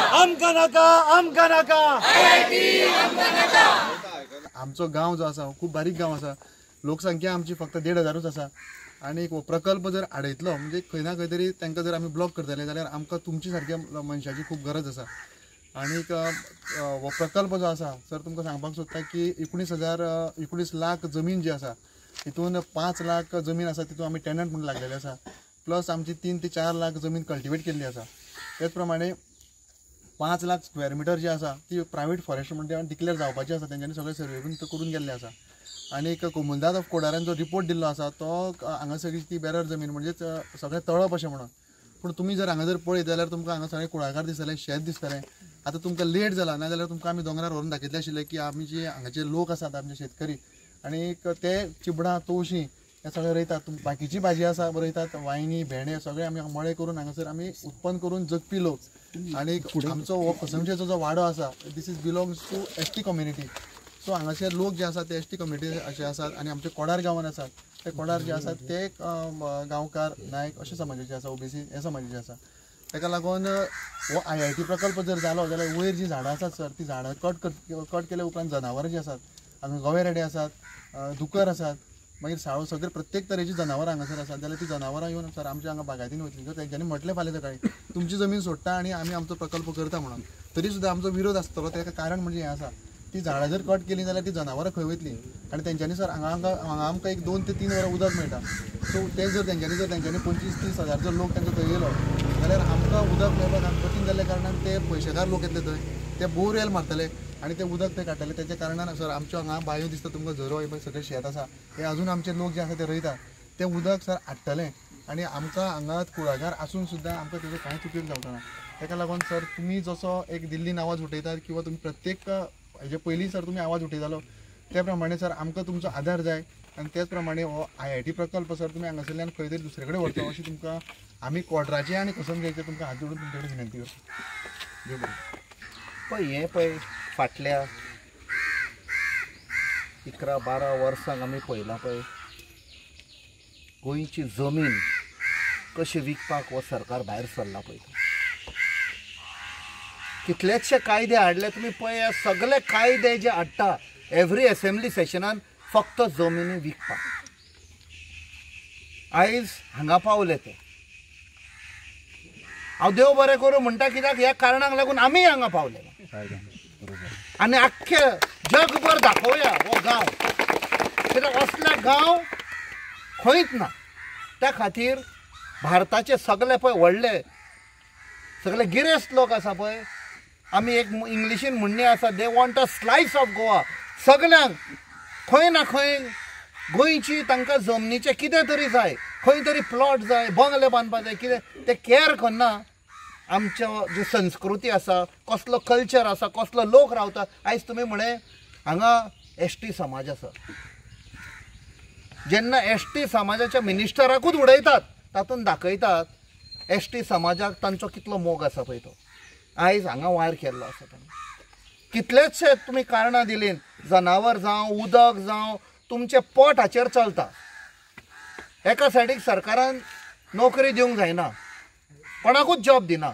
आमकां नाका आमचो गांव जो आसा खूब बारीक गांव आसा. लोकसंख्या आमची फक्त 1,500च आसा. आणि एक प्रकल्प जर आडयतलो म्हणजे खंय ना खंय तरी तांकां जर आमी ब्लॉक करतले जाल्यार आमकां तुमची सारक्या मनशाची खूब गरज आसा. आनीक हो प्रकल्प जो आसा सर तुमकां सांगपाक सोदता की 19 लाख जमीन जी आसा तितून 5 लाख जमीन आसा तितून आमी टेनंट म्हणून लागलेले आसा. प्लस आमची 3 ते 4 लाख जमीन कल्टिवेट केल्ली आसा. त्याच प्रमाणे 5 लाख स्क्वेअर मिटर जी आसा ती प्रायवेट फॉरेस्ट म्हणजे डिक्लेअर जावपाची आसा. तेंच्यांनी सगळे सर्वे करून गेल्ले आसा. आणि एक कोमुलदाद ऑफ कोडारान जो रिपोर्ट दिल्लो आसा तो हांगा सगळी ती बेरर जमीन म्हणजेच सगळें तळप अशें म्हणून. पूण तुमी जर हांगा जर पळयत जाल्यार तुमकां हांगा सगळें कुळागर दिसतलें, शेत दिसतलें. आतां तुमकां लेट जाला ना जाल्यार तुमकां आमी दोंगरार व्हरून दाखयतले आशिल्ले की आमी जे हांगाचे लोक आसात आमचे शेतकरी आनी ते चिबडां तवशीं हे सगळें रोयतात. बाकीची भाजी आसा रोयतात, वायनी भेंडे सगळे आमी मळे करून हांगासर आमी उत्पन्न करून जगपी लोक. आनी आमचो हो कसमचेचो जो वाडो आसा this is belongs to ST community. So हांगासर लोक जे आसात ते एसटी कम्युनिटी अशे आसात. आनी आमचे कोडार गांवान आसात ते कोडार जे आसात ते गांवकार नायक अशे समाजाचे आसा, ओबीसी हे समाजाचे आसा. ताका लागून हो IIT प्रकल्प जर जालो जाल्यार वयर जी झाडां आसात सर ती झाडां कट केल्या उपरांत जनावरां जी आसात हांगा गवेरेडे आसात, दुकर आसात, मागीर साळो सगळे प्रत्येक तरेची जनावरां हांगासर आसात. जाल्यार ती जनावरां येवन सर आमच्या हांगा बागायतीन वयतलीं. सो तेंच्यांनी म्हटलें फाल्यां सकाळीं तुमची जमीन सोडटा आनी आमी आमचो प्रकल्प करता म्हणून. तरी सुद्दां आमचो विरोध आसतलो. ताका कारण म्हणजे हें आसा ती झाडां जर कट केली जाल्यार ती जनावरां खंय वयतलीं. आनी तेंच्यांनी सर हांगा आमकां एक 2 ते 3 वरां उदक मेळटा. सो ते जर तेंच्यांनी 25-30 हजार जर लोक तांचो थंय येयलो जाल्यार आमकां उदक मेळपाक कठीण जाल्ल्या कारणान ते पयशेकार लोक येतले थंय ते बोरवेल मारतले आनी ते उदक थंय काडटले. तेच्या कारणान सर आमच्या हांगा बांयो दिसता तुमकां झरो हे सगळें शेत आसा हे अजून आमचे लोक जे आसा ते रोयतात ते उदक सर हाडटले आनी आमकां हांगा कुळागर आसून सुद्दां आमकां तेजो कांयच उपयोग जावचो ना. ताका लागून सर तुमी जसो एक दिल्लीन आवाज उठयतात किंवा तुमी प्रत्येक हेजे पयलीं सर तुमी आवाज उठयतालो त्या प्रमाणे सर आमकां तुमचो आदार जाय. आनी त्याच प्रमाणे हो IIT प्रकल्प सर तुमी हांगासरल्यान खंय तरी दुसरे कडेन व्हरचो अशी तुमकां आमी कोडराचे आनी कसमचेचे तुमकां हात जोडून तुमचे कडेन विनंती करता. पळय हें पळय फाटल्या 11-12 वर्सांक आमी पळयलां पळय गोंयची जमीन कशी विकपाक हो सरकार भायर सरला पळय. कितलेशे कायदे हाडले तुमी पळय. सगळे कायदे जे हाडटा एवरी असेंब्ली सेशनान फक्त जमिनी विकपाक. आयज हांगा पावले ते हांव देव बरें करूं म्हणटा कित्याक ह्या कारणाक लागून आमी हांगा पावले आनी आख्खे जगभर दाखोवया हो गांव. कित्याक असले गांव खंयच ना. त्या खातीर भारताचे सगळे पळय व्हडले सगळे गिरेस्त लोक आसा पळय आमी एक इंग्लिशीन म्हणणी आसा they want a slice of Goa. सगळ्यांक खंय ना खंय गोंयची तांकां जमनीचे कितें तरी जाय, खंय तरी प्लॉट जाय, बंगले बांदपाक जाय, कितें ते केअर करना. आमच्यो जी संस्कृती आसा, कसलो कल्चर आसा, कसलो लोक रावता. आयज तुमी म्हणे हांगा ST समाज आसा. जेन्ना ST समाजाच्या मिनिस्टराकूच उडयतात तातूंत दाखयतात ST समाजाक तांचो कितलो मोग आसा पळय तो. आयज हांगा वायर केल्लो आसा ताणें. कितलेशे तुमी कारणां दिलीं. जनावर जावं उदक जावं तुमचे पोट हाचेर चलता. एका सायडीक सरकारान नोकरी दिवंक जायना, कोणाकूच जॉब दिना.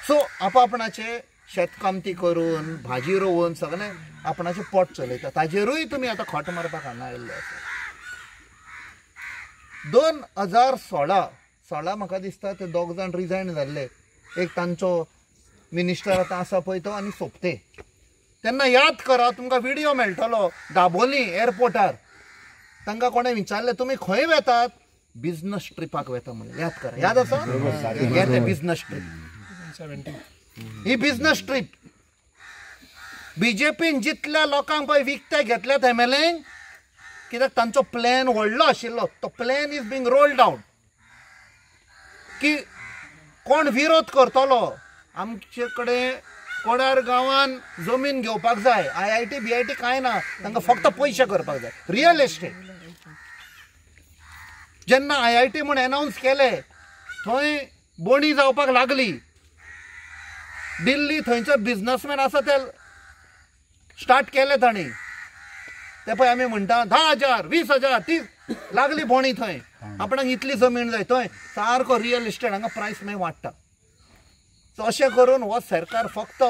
सो आपणाचे शेतकामती करून भाजी रोवन सगळें आपणाचें पोट चलयता. ताजेरूय तुमी आतां खोट मारपाक हांगा आयिल्ले आसा. 2016 म्हाका दिसता ते 2 जाण रिजायन जाल्ले. एक तांचो मिनिस्टर आतां आसा पळय तो आनी सोपते. तेन्ना याद करा तुमकां व्हिडिओ मेळटलो दाबोली एअरपोर्टार. तांकां कोणें विचारलें तुमी खंय वेतात. बिझनस ट्रिपाक वेता म्हणून. याद करा. याद आसा हे बिझनस ट्रीप. ही बिझनस ट्रीप BJPन जितल्या लोकांक पळय विकते घेतल्यात MLAंक कित्याक तांचो प्लॅन व्हडलो आशिल्लो. तो plan is being rolled out की कोण विरोध करतलो. आमचे कडेन कोडार गांवान जमीन घेवपाक जाय. IIT BIT कांय ना. तांकां फक्त पयशे करपाक जाय. Real estate. जेन्ना IIT म्हूण अनाउन्स केले थंय बोणी जावपाक लागली. दिल्ली थंयचो बिझनसमॅन आसा ते स्टार्ट केले तांणी. ते पळय आमी म्हणटा 10,000 20,000 30 लागली बोणी थंय. आपणाक इतली जमीन जाय थंय सारको रियल इस्टेट हांगा प्रायस मागीर वाडटा. सो अशें करून हो सरकार फक्त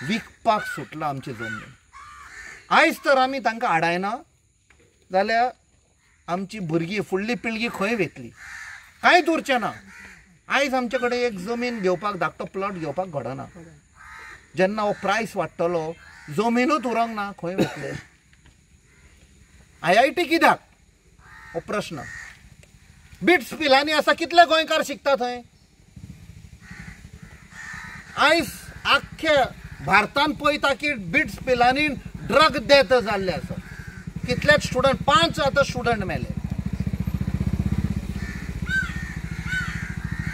विकपाक सुटला आमची जमीन. आयज तर आमी तांकां आडायना जाल्यार आमची भुरगीं फुडली पिळगी खंय वेतली, कांयच उरचें ना. आयज आमचे कडेन एक जमीन घेवपाक धाकटो प्लॉट घेवपाक घडना. जेन्ना हो प्रायस वाडटलो जमीनूच उरोंक ना, खंय वेतले? IIT कित्याक हो प्रश्न. बिट्स पिलांनी आसा, कितले गोंयकार शिकता थंय. आयज आख्ख्या भारतान पळयता की बिट्स पिलांनी ड्रग डेथ जाल्ले आसा. कितलेच स्टुडंट 5 आतां स्टुडंट मेले.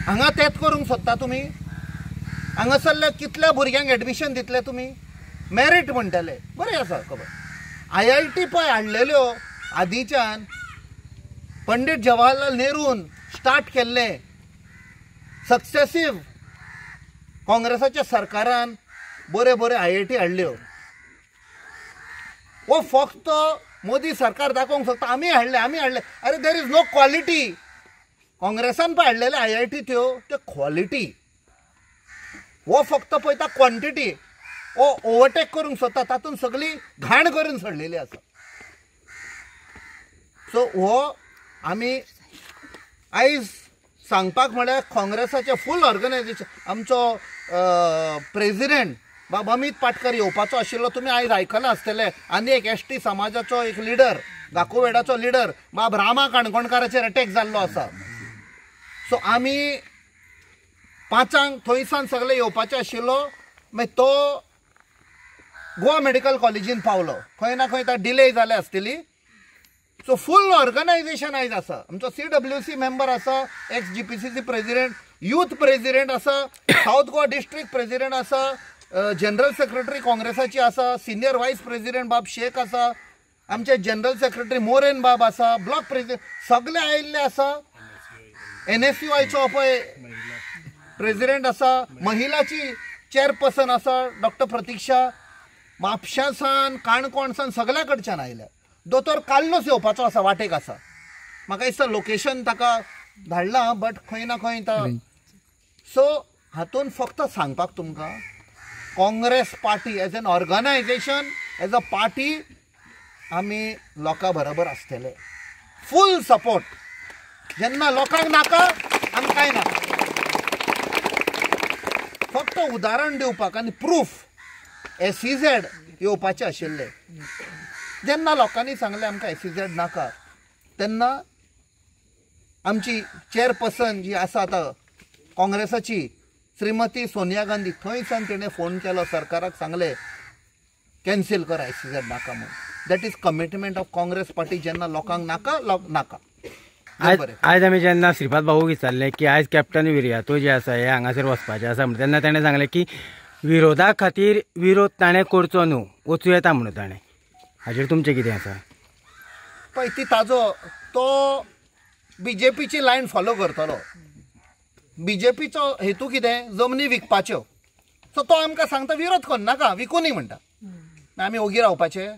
हांगा तेंच करूंक सोदता तुमी. हांगासरल्या कितल्या भुरग्यांक एडमिशन दितले तुमी. मेरीट म्हणटले बरें आसा खबर. IIT पळय हाडलेल्यो आदींच्यान पंडीत जवाहरलाल नेरून स्टार्ट केल्ले. सक्सेसीव काँग्रेसाच्या सरकारान बरे बरे IIT हाडल्यो. वो फक्त मोदी सरकार दाखोवंक सोदता आमी हाडले आमी हाडले. अरे देर इज नो क्वॉलिटी. काँग्रेसान पळय हाडलेले IIT त्यो क्वॉलिटी. वो फक्त पळयता क्वॉन्टिटी. वो ओवरटेक करूंक सोदता, तातूंत सगळी घाण करून सोडलेली आसा. सो हो आमी आयज सांगपाक म्हळ्यार काँग्रेसाचे फूल ऑर्गनायझेशन. आमचो प्रेसिडेंट बाब अमित पाटकर येवपाचो आशिल्लो. तुमी आयज आयकलां आसतलें. आनी एक ST समाजाचो एक लिडर, गाकोवेडाचो लिडर बाब रामा काणकोणकाराचेर अटॅक जाल्लो आसा. सो आमी 5 थंयसान सगळे येवपाचे आशिल्लो. मागीर तो गोवा मेडिकल कॉलेजीन पावलो. खंय ना खंय डिले जाले आसतली. सो फूल ऑर्गनायझेशन आयज आसा. आमचो CWC मेंबर आसा, x GPCC president, youth president आसा, साऊथ गोवा डिस्ट्रिक्ट प्रेसिडेंट आसा, जनरल सेक्रेटरी काँग्रेसाची आसा, सिनियर वायस प्रेसिडेंट बाब शेख आसा, आमचे जनरल सेक्रेटरी मोरेन बाब आसा, ब्लॉक प्रेसिडेंट सगळे आयिल्ले आसा. NSUIचो पळय प्रेसिडेंट आसा, महिलाची चेअरपर्सन आसा डॉक्टर प्रतीक्षा. म्हापशासान काणकोणसान सगळ्या कडच्यान आयल्या. दोतोर काल्लोच येवपाचो आसा, वाटेक आसा. म्हाका दिसता लोकेशन ताका धाडलां बट खंय ना खंय सो हातून फक्त सांगपाक तुमकां Congress party as an organisation as a party आमी लोकां बरोबर आसतले. Full support. जेन्ना लोकांक नाका आमकां कांय नाका. फक्त उदाहरण दिवपाक आनी प्रूफ SEZ येवपाचें आशिल्लें. जेन्ना लोकांनी सांगलें आमकां SEZ नाका तेन्ना आमची चेअरपर्सन जी आसा आतां काँग्रेसाची श्रीमती सोनिया गांधी थंयसान तिणें फोन केलो सरकाराक सांगलें कॅन्सील कर SEZ नाका म्हणून. That is commitment of Congress party. जेन्ना लोकांक नाका नाका. आयज आमी जेन्ना श्रीपाद भाऊक विचारलें की आयज कॅप्टन विर्यातो जे आसा हे हांगासर वचपाचें आसा म्हणून तेन्ना ताणें सांगलें की विरोधा खातीर विरोध ताणें करचो न्हू, वचूं येता म्हणून ताणें. हाचेर तुमचें कितें आसा? पळय ती ताजो तो BJPची लायन फॉलो करतलो. BJPचो हेतू कितें? जमनी विकपाच्यो. सो तो आमकां सांगता विरोध करनाका, विकूनी म्हणटा. आमी ओगी रावपाचे.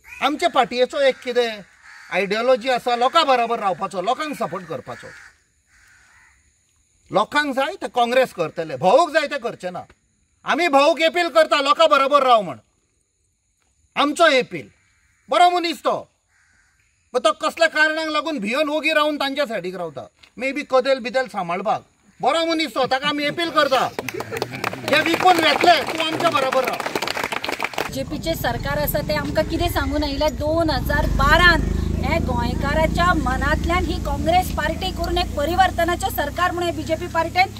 आमचे पार्टयेचो एक कितें आयडियोलॉजी आसा, लोकां बरोबर रावपाचो, लोकांक सपोर्ट करपाचो. लोकांक जाय ते काँग्रेस करतले, भाऊक जाय ते करचे ना. आमी भाऊक अपील करता लोकां बरोबर राव म्हण. आमचो अपील बरो मनीस तो. तो कसल्या कारणाक लागून भियोन ओगी रावन तांच्या सायडीक रावता. मे बी कदेल बिदेल सांबाळपाक बरो मनीस तो. ताका आमी अपील करता हे विकून वेतले तूं आमच्या बरोबर राव. BJPचे सरकार आसा ते आमकां कितें सांगून आयिल्लें 2012 हे गोंयकाराच्या मनांतल्यान ही काँग्रेस पार्टी करून एक परिवर्तनाचें सरकार म्हणून BJP पार्टीन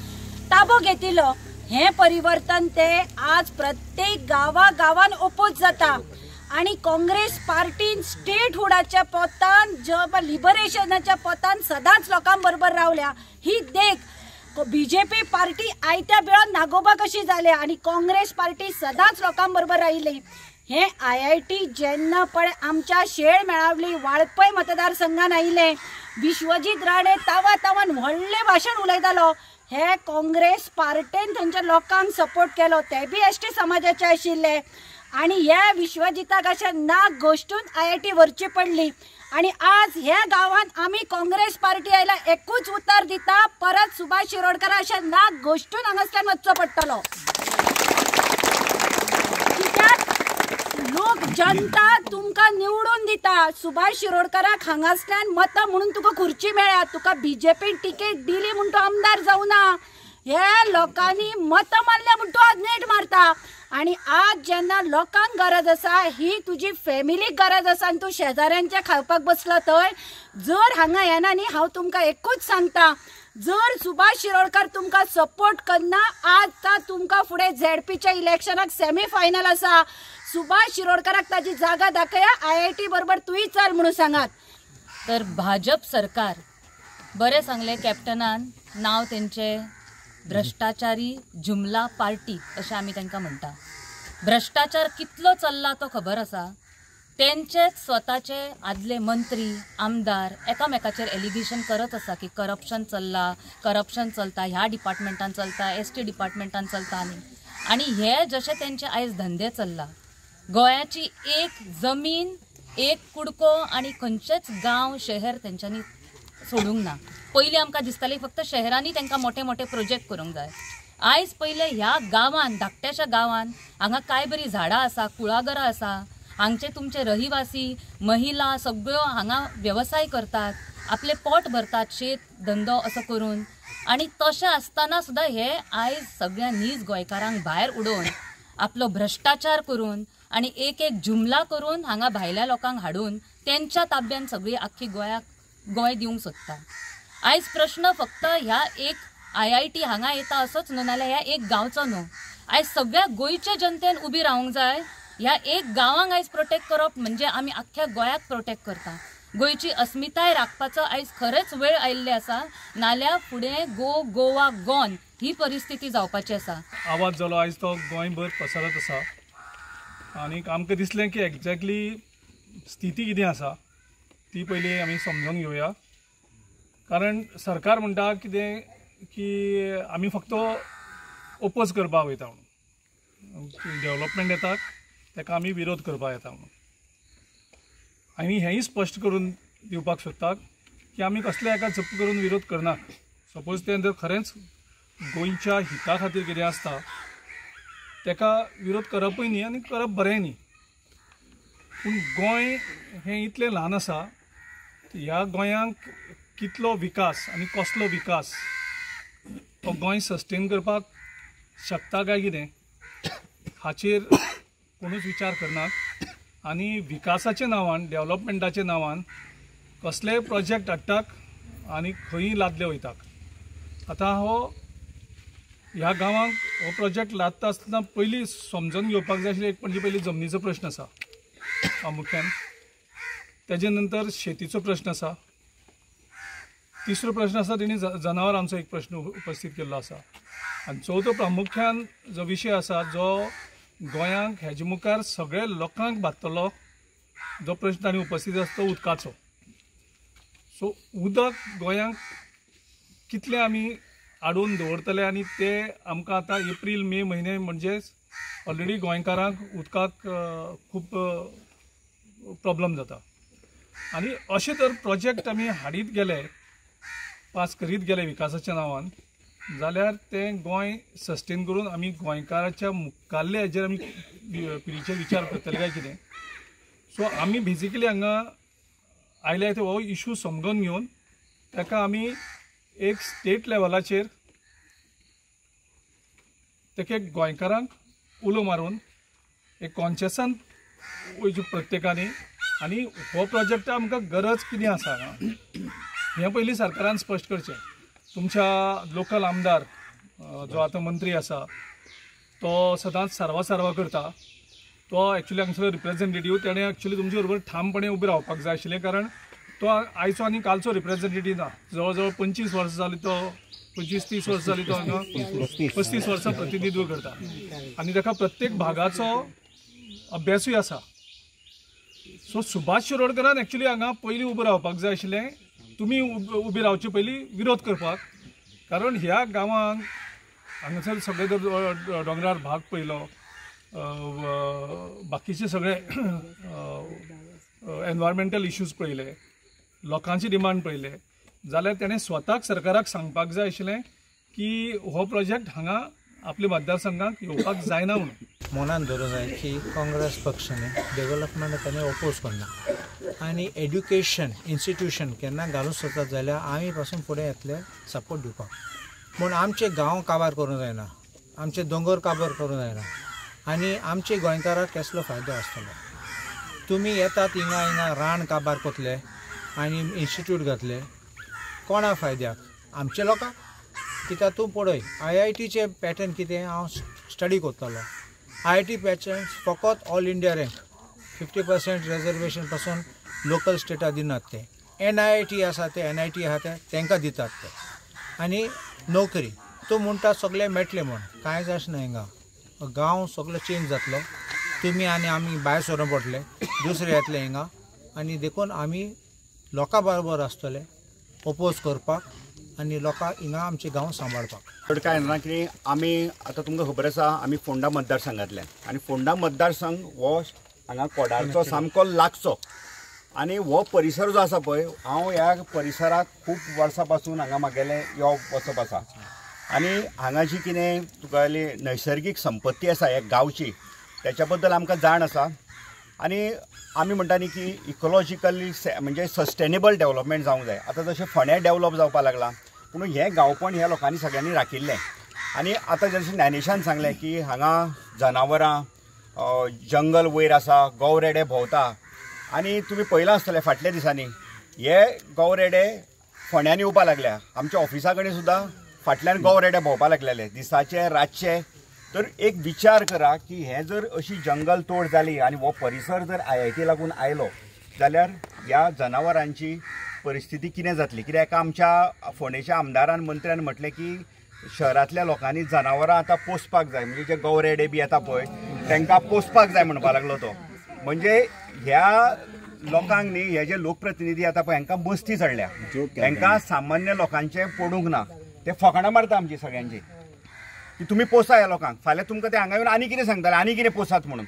ताबो घेतिल्लो. हे परिवर्तन ते आज प्रत्येक गांवान ओपोज जाता. आणि काँग्रेस पार्टीन स्टेटहुडाच्या पोतान लिबरेशनाच्या पोतान सदांच लोकां बरोबर रावल्या. ही देख BJP पार्टी आयत्या वेळार नागोबा कशी जाल्या आणि काँग्रेस पार्टी सदांच लोकां बरोबर राहिली. हे IIT जेन्ना पळय आमच्या शेळ मेळावली वाळपय मतदारसंघान आयिल्ले, विश्वजीत राणे तावान व्हडलें भाशण उलयतालो. हे काँग्रेस पार्टीन थंयच्या लोकांक सपोर्ट केलो. ते बी ST समाजाचे आशिल्ले. आणि ह्या विश्वजिताक अशें नाक गोश्टून IIT व्हरची पडली. आणि आज ह्या गावात आम्ही काँग्रेस पार्टी आयला एकूच उतर दिता, परत सुभाष शिरोडकर अशा नाक गोष्टून हांगासल्यान वचचो पडटलो. लोक जनता तुमका निवडून दिता, सुभाष शिरोडकराक हांगासल्यान मत म्हणून तुका खुर्ची मेळ्ळ्या, तुका बीजेपी तिकेट दिली म्हणून तो आमदार जाऊना. हे लोकांनी मत मारल्या म्हणून तो आज नेट मारता. आणि आज जेन्ना लोकांक गरज आसा, ही तुजी फॅमिलीक गरज आसा आनी तूं शेजाऱ्यांच्या खावपाक बसलो थंय, जर हांगा येना न्ही, हांव तुमकां एकूच सांगता, जर सुभाष शिरोडकर तुमकां सपोर्ट करना, आज तुमकां फुडें झेडपीच्या इलेक्शनाक सेमी फायनल आसा, सुभाष शिरोडकराक ताजी जागा दाखया, IIT बरोबर तुय चल म्हणून सांगात. तर भाजप सरकार बरें सांगले कॅप्टनान, नाव तेंचे भ्रष्टाचारी जुमला पार्टी अशें आमी तांकां म्हणटा. भ्रष्टाचार कितलो चल्ला तो खबर आसा. तेंचेच स्वताचे आदले मंत्री आमदार एकामेकाचेर एलिगेशन करत आसा की करप्शन चल्ला, करप्शन चलता, ह्या डिपार्टमेंटान चलता, ST डिपार्टमेंटान चलता. आनी हे जशे तेंचे आयज धंदे चल्ला, गोंयाची एक जमीन, एक कुडको आनी खंयचेच गांव शहर तेंच्यांनी सोडूंक ना. पयलीं आमकां दिसताली फक्त शहरांनी तांकां मोठे मोठे प्रोजेक्ट करूंक जाय. आयज पयले ह्या गांवांत, धाकट्याशा गांवांत हांगा काय बरी झाडां आसा, कुळागरां आसा, हांगचे तुमचे रहिवासी महिला सगळ्यो हांगा वेवसाय करतात, आपले पोट भरतात शेत धंदो असो करून. आनी तशें आसतना सुद्दां हे आयज सगळ्या नीज गोंयकारांक भायर उडोवन आपलो भ्रष्टाचार करून आनी एक जुमला करून हांगा भायल्या लोकांक हाडून तेंच्या ताब्यान सगळी आख्खी गोंय दिवंक सोदता. आयज प्रश्न फक्त ह्या एक IIT हांगा येता असोच न्हू, नाल्यार ह्या एक गांवचो न्हू. आयज सगळ्या गोंयच्या जनतेन उबी रावंक जाय. ह्या एक गांवांक आयज प्रोटेक्ट करप म्हणजे आमी आख्ख्या गोंयाक प्रोटेक्ट करता. गोंयची अस्मिताय राखपाचो आयज खरेंच वेळ आयिल्ली आसा, नाल्यार फुडें गोवा गॉन ही परिस्थिती जावपाची आसा. आवाज जालो आयज तो गोंयभर पसरत आसा. आनी आमकां दिसलें की एक्झॅक्टली स्थिती कितें आसा ती पयली आमी समजून घेवया. कारण सरकार म्हणटा कितें की आमी फक्त ओपोज करपाक वयता म्हणून, डेव्हलपमेंट येता ताका आमी विरोध करपाक येता म्हणून. आमी हेंय स्पश्ट करून दिवपाक सोदतात की आमी कसले एका झप्प करून विरोध करनात. सपोज तें जर खरेंच गोंयच्या हिता खातीर कितें आसता ताका विरोध करपूय न्ही आनी करप बरें न्ही. पूण गोंय हें इतलें ल्हान आसा, ह्या गोंयांक कितलो विकास आनी कसलो विकास तो गोंय सस्टेन करपाक शकता काय कितें हाचेर कोणूच विचार करनात. आनी विकासाच्या नांवान, डेव्हलपमेंटाच्या नांवान कसलेय प्रोजेक्ट हाडटात आनी खंयी लादले वयतात. आतां ह्या गांवांक हो प्रोजेक्ट लादता आसतना पयलीं समजून घेवपाक जाय आशिल्लें. एक म्हणजे पयलीं जमनीचो प्रश्न आसा प्रामुख्यान, तेजे नंतर शेतीचो प्रश्न आसा, तिसरो प्रश्न आसा तेणी जनावरांचो एक प्रश्न उपस्थित केल्लो आसा, आनी चवथो प्रामुख्यान जो विशय आसा जो गोंयांक हेजे मुखार सगळे लोकांक बादतलो जो प्रश्न तांणी उपस्थित आसा तो उदकाचो. सो उदक गोंयांक कितले आमी आडोवन दवरतले आनी ते आमकां आतां एप्रील मे म्हयने म्हणजे ऑलरेडी गोंयकारांक उदकाक खूब प्रॉब्लम जाता. आनी अशे तर प्रोजेक्ट आमी हाडीत गेले, पास करीत गेले विकासाच्या नांवान, जाल्यार तें गोंय सस्टेन करून आमी गोंयकाराच्या मुखाल्ले हेजेर आमी पिढीचेर विचार करतले काय कितें. सो आमी बेजिकली हांगा आयले हो इशू समजून घेवन ताका आमी एक स्टेट लेवलाचेर ताका एक गोंयकारांक उलो मारून एक कॉन्शियसान वयचे प्रत्येकानी. आनी हो प्रोजेक्ट आमकां गरज कितें आसा हें पयलीं सरकारान स्पश्ट करचें. तुमच्या लोकल आमदार जो आतां मंत्री आसा तो सदांच सारवा करता, तो एक्चुली हांगसरलो रिप्रेझेंटेटीव, तेणें एक्चुली तुमचे बरोबर ठामपणे उबें रावपाक जाय आशिल्लें. कारण तो आयचो आनी कालचो रिप्रेझेंटेटीव ना, जवळ जवळ 25 वर्सां जाली, तो 25-30 वर्सां जाली तो हांगा 35 वर्सां प्रतिनिधित्व करता आनी ताका प्रत्येक भागाचो अभ्यासूय आसा. सो सुभाष शिरोडकरान एक्चुली हांगा पयलीं उबें रावपाक जाय आशिल्लें, तुमी उबी रावचे पयलीं विरोध करपाक. कारण ह्या गांवांक हांगासर सगळे जर दोंगरार भाग पयलो, बाकीचे सगळे एनवायरमेंटल इश्यूज पळयले, लोकांची डिमांड पळयले, जाल्यार तेणें स्वताक सरकाराक सांगपाक जाय आशिल्लें की हो प्रोजेक्ट हांगा आपल्या मतदारसंघात येवपाक जायना म्हणून. मनान दवरूंक जाय की काँग्रेस पक्षांनी डेव्हलपमेंट ताणें ओपोज करना आनी एड्युकेशन इन्स्टिट्यूशन केन्ना घालूंक सोदतात जाल्यार आमी पासून फुडें येतले सपोर्ट दिवपाक. पूण आमचे गांव काबार करूंक जायना, आमचे दोंगर काबार करूंक जायना आनी आमचे गोंयकाराक कसलो फायदो आसतलो. तुमी येतात हिंगा रान काबार कोतले आनी इन्स्टिट्यूट घातले, कोणा फायद्याक? आमचे लोकांक. कित्याक तूं पळय IITचे पॅटर्न कितें हांव स्टडी करतालो. IIT पॅटर्न फकत ऑल इंडिया रँक 50% रिजर्वेशन पासून लोकल स्टेटाक दिनात ते. NIT आसा ते NIT आहा ते तांकां दितात ते. आनी नोकरी तूं म्हणटा सगळें मेळटलें म्हण, कांयच आसना हिंगा. गांव सगळो चेंज जातलो. तुमी आनी आमी भायर सरोन पडटले, दुसरे येतले हिंगा आनी देखून आमी लोकां बरोबर आसतले ओपोज करपाक आनी लोकांक हिंगा आमचे गांव सांबाळपाक. चड कांय ना की आमी आतां तुमकां खबर आसा आमी फोंडा मतदारसंघांतले आनी फोंडा मतदारसंघ हो हांगा कोडाळचो सामको लागचो आनी हो परिसर जो आसा पळय, हांव ह्या परिसराक खूब वर्सां पासून हांगा म्हागेलें येवप वचप आसा आनी हांगा जी कितें तुका नैसर्गीक संपत्ती आसा ह्या गांवची त्याच्या बद्दल आमकां जाण आसा आनी आमी म्हणटा न्ही की इकोलॉजिकली म्हणजे सस्टेनेबल डेव्हलपमेंट जावंक जाय. आतां जशें फोंड्या डेव्हलप जावपाक लागलां पूण हें गांवपण ह्या लोकांनी सगळ्यांनी राखिल्लें आनी आतां जशें ज्ञानेशान सांगलें की हांगा जनावरां जंगल वयर आसा, गवरेडे भोंवता आनी तुमी पळयलां आसतलें फाटल्या दिसांनी हे गवरेडे फोंड्यान येवपाक लागल्या. आमच्या ऑफिसा कडेन सुद्दां फाटल्यान गवरेडे भोंवपाक लागलेले दिसाचे रातचे. तर एक विचार करा की हे जर अशी जंगल तोड जाली आनी हो परिसर जर IIT लागून आयलो जाल्यार ह्या जनावरांची परिस्थिती कितें जातली. कित्याक आमच्या फोंडेच्या आमदारान मंत्र्यान म्हटलें की शहरांतल्या लोकांनी जनावरां आतां पोसपाक जाय, म्हणजे जे गवरेडे बी येता पळय तांकां पोसपाक जाय म्हणपाक लागलो तो. म्हणजे ह्या लोकांक न्ही हे जे लोकप्रतिनिधी आतां पळय हांकां मस्ती चडल्या, हांकां सामान्य लोकांचें पडूंक ना. ते फकाणां मारता आमची सगळ्यांची की तुमी पोसा ह्या लोकांक, फाल्यां तुमकां ते हांगा येवन आनी कितें सांगताले आनी कितें पोसात म्हणून.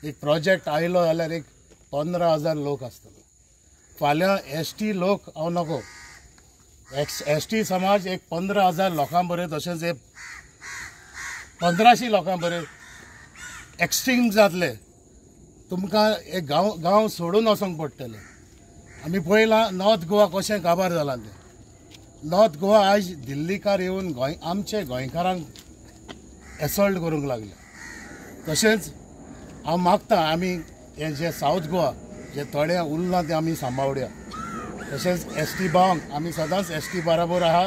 एक प्रोजेक्ट आयलो जाल्यार एक 15,000 लोक आसतलो. फाल्यां ST लोक हांव नको, ST समाज एक 15,000 लोकां बरें तशेंच एक 1500 लोकां बरें एक्स्ट्रीम जातले. तुमकां एक गांव सोडून वचोंक पडटलें. आमी पळयलां नॉर्थ गोवा कशें काबार जालां तें. नॉर्थ गोवा आयज दिल्लीकार येवन आमचे गोंयकारांक एसॉल्ट करूंक लागले. तशेंच हांव मागता आमी हे जे सावथ गोवा जे थोडे उरलां ते आमी सांबाळुया. तशेंच ST भावांक आमी सदांच ST बरोबर आहा.